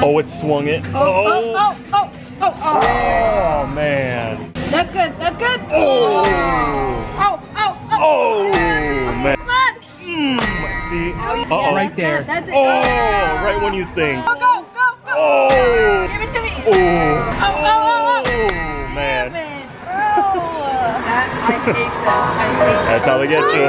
Oh, it swung it. Oh, man. That's good. That's good. Oh. Oh, man. Come on. See? Yeah, right there. That's it. Oh, right when you think. Go, go, go, go. Oh. Give it to me. Oh, man. I hate that. That's how they get you.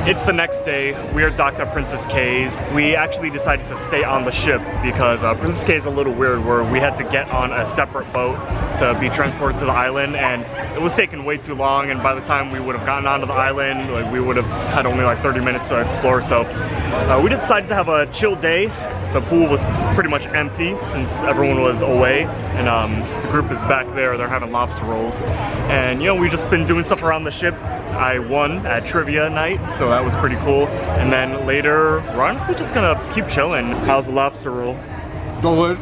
It's the next day. We are docked at Princess K's. We actually decided to stay on the ship because Princess K is a little weird where we had to get on a separate boat to be transported to the island, and it was taking way too long, and by the time we would have gotten onto the island, like, we would have had only like 30 minutes to explore. So we decided to have a chill day. The pool was pretty much empty since everyone was away, and the group is back there. They're having lobster rolls, and you know, we've just been doing stuff around the ship. I won at trivia night, so that was pretty cool. And then later, we're honestly just gonna keep chilling. How's the lobster roll? Good.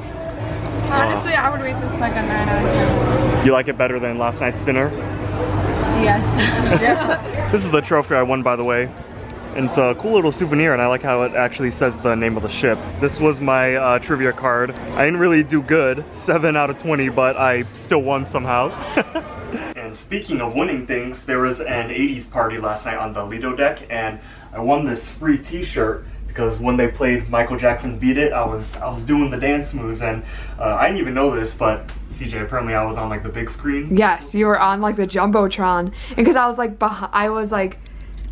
Honestly, I would rate this like a 9 out of 10. You like it better than last night's dinner? Yes. Yeah. This is the trophy I won, by the way. And it's a cool little souvenir, and I like how it actually says the name of the ship. This was my trivia card. I didn't really do good, 7 out of 20, but I still won somehow. And speaking of winning things, there was an 80s party last night on the Lido deck, and I won this free t-shirt because when they played Michael Jackson Beat It, I was doing the dance moves, and I didn't even know this, but CJ, apparently I was on like the big screen. Yes, you were on like the Jumbotron, and because I was like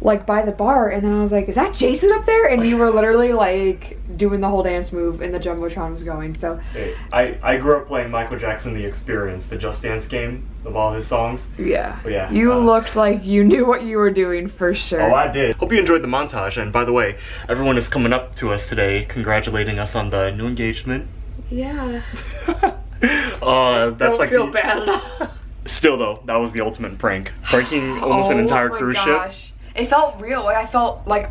like by the bar, and then I was like, is that Jason up there? And you were literally like doing the whole dance move, and the Jumbotron was going. So hey, I grew up playing Michael Jackson The Experience, the Just Dance game of all his songs. yeah, But yeah, you looked like you knew what you were doing for sure. Oh, I did. Hope you enjoyed the montage. And by the way, everyone is coming up to us today congratulating us on the new engagement. Yeah. That's Don't like feel bad at all. Still though, that was the ultimate prank. Pranking almost an entire cruise ship. It felt real. Like I felt like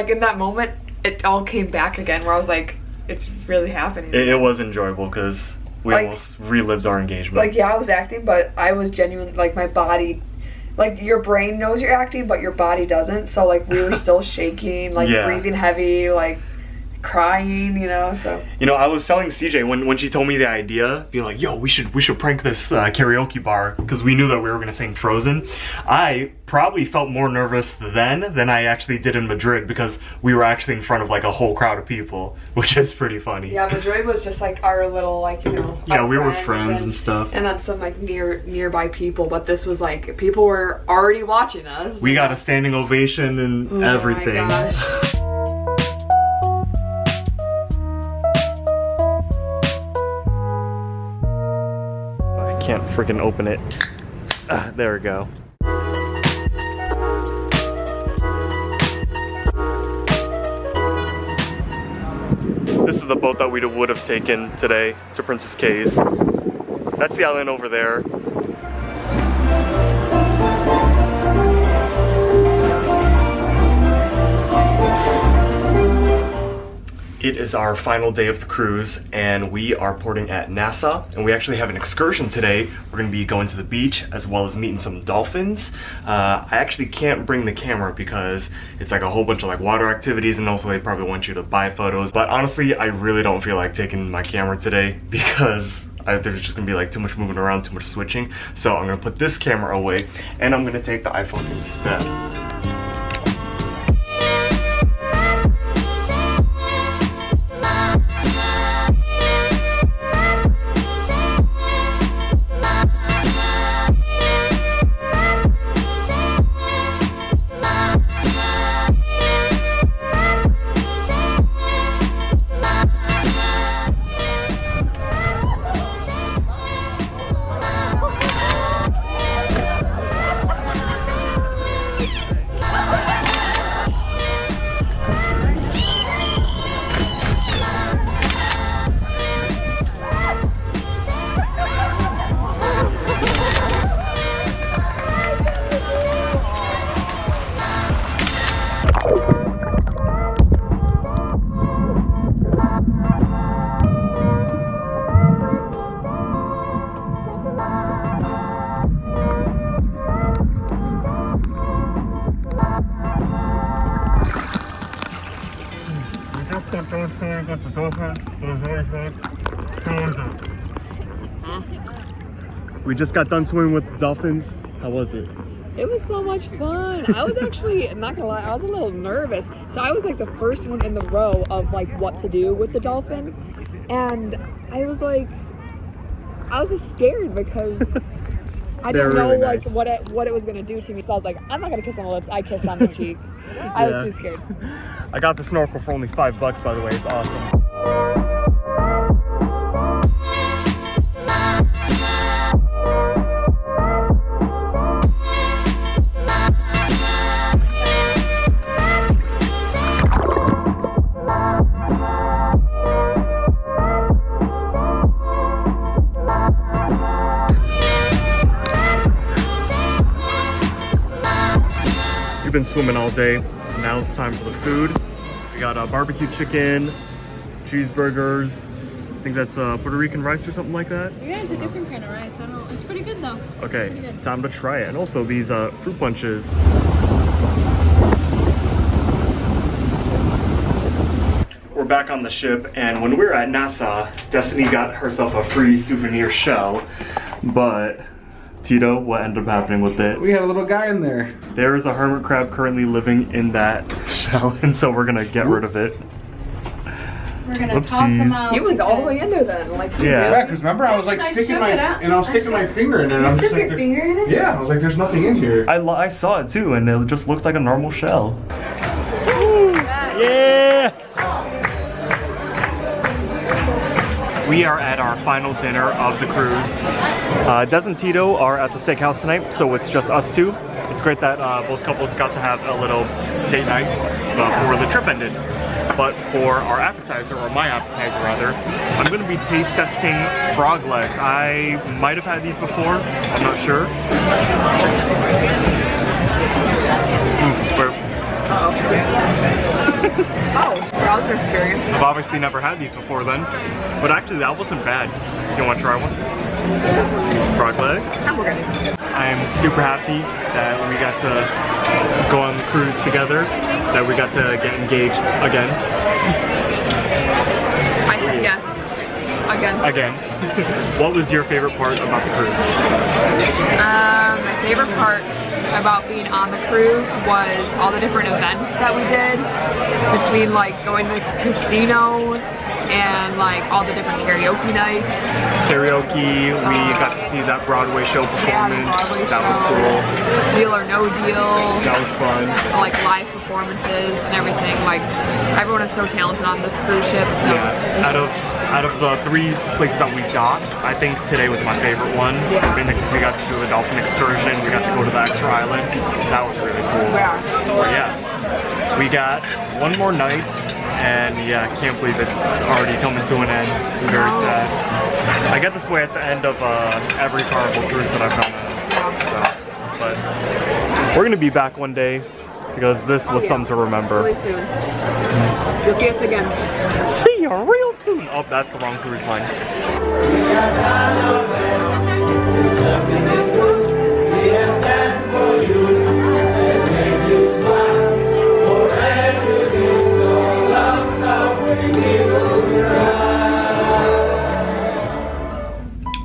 in that moment, it all came back again. Where I was like, it's really happening. It was enjoyable because we Like- almost relived our engagement. Like, yeah, I was acting, but I was genuine. Like my body, like your brain knows you're acting, but your body doesn't. So like we were still shaking, like Yeah. breathing heavy, like crying, you know. So You know, I was telling CJ when she told me the idea, being like, yo, we should prank this karaoke bar, because we knew that we were gonna sing Frozen. I probably felt more nervous then than I actually did in Madrid, because we were actually in front of like a whole crowd of people, which is pretty funny. yeah, Madrid was just like our little, like, you know. Yeah, our we were friends and stuff. And then some like nearby people, but this was like people were already watching us. We got a standing ovation and Oh everything. my gosh. I can't freaking open it. There we go. This is the boat that we would have taken today to Princess K's. That's the island over there. It is our final day of the cruise, and we are porting at Nassau, and we actually have an excursion today. We're going to be going to the beach as well as meeting some dolphins. I actually can't bring the camera because it's like a whole bunch of like water activities, and also they probably want you to buy photos. But honestly, I really don't feel like taking my camera today because there's just gonna be like too much moving around, too much switching. So I'm gonna put this camera away, and I'm gonna take the iPhone instead. got the dolphins. We just got done swimming with dolphins. How was it? It was so much fun. I was actually, not gonna lie, I was a little nervous. So I was like the first one in the row of like what to do with the dolphin. And I was just scared because I didn't know really like nice. what it was gonna do to me. So I was like, I'm not gonna kiss on the lips. I kissed on the cheek. I was too scared. I got the snorkel for only $5, by the way. It's awesome. We've been swimming all day. Now it's time for the food. We got barbecue chicken, cheeseburgers. I think that's Puerto Rican rice or something like that. Yeah, it's a different kind of rice. It's pretty good though. Okay, Pretty good. time to try it. And also these fruit punches. We're back on the ship, and when we were at Nassau, Destinee got herself a free souvenir shell, but Tito, what ended up happening with it? We had a little guy in there. There is a hermit crab currently living in that shell, and so we're gonna get rid of it. We're gonna toss them out. He was all the way in there then. Like, Yeah, because remember I was like sticking my finger in it. And I'm just like, finger in it? yeah, I was like, there's nothing in here. I saw it too, and it just looks like a normal shell. Yeah! We are at our final dinner of the cruise. Des and Tito are at the steakhouse tonight, so it's just us two. It's great that both couples got to have a little date night before the trip ended. But for our appetizer, or my appetizer rather, I'm going to be taste testing frog legs. I might have had these before, I'm not sure. Oh, that was an experience. I've obviously never had these before then, but actually that wasn't bad. You want to try one? Frog legs? I'm super happy that we got to go on the cruise together, that we got to get engaged again. I said yes. Again. What was your favorite part about the cruise? My favorite part about being on the cruise was all the different events that we did, between like going to the casino and like all the different karaoke nights. Karaoke, we got to see that Broadway show performance. That was cool. Deal or No Deal. That was fun. Like live performances and everything. Like everyone is so talented on this cruise ship. So Yeah. Out of the 3 places that we docked, I think today was my favorite one. Yeah. We got to do the dolphin excursion. We got to go to the extra island. That was really cool. Yeah. But yeah, we got one more night, and yeah, I can't believe it's already coming to an end. I'm very sad. I get this way at the end of every Carnival cruise that I've gone on. So, but we're gonna be back one day because this was something to remember. Really soon. You'll see us again. See you real soon. Oh, that's the wrong cruise line.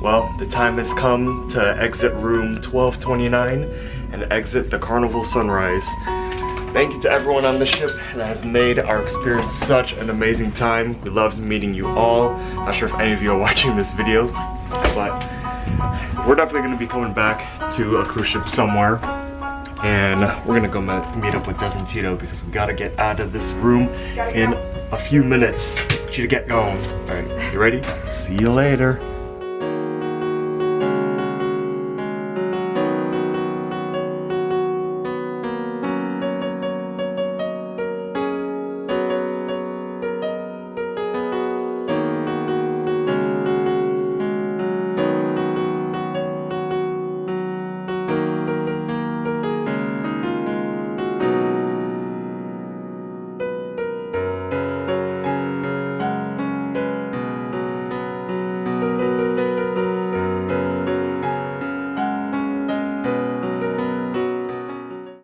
Well, the time has come to exit room 1229 and exit the Carnival Sunrise. Thank you to everyone on the ship that has made our experience such an amazing time. We loved meeting you all. Not sure if any of you are watching this video, but we're definitely going to be coming back to a cruise ship somewhere. And we're gonna go meet up with Des and Tito because we gotta get out of this room in a few minutes. Need you to get going. All right, you ready? See you later.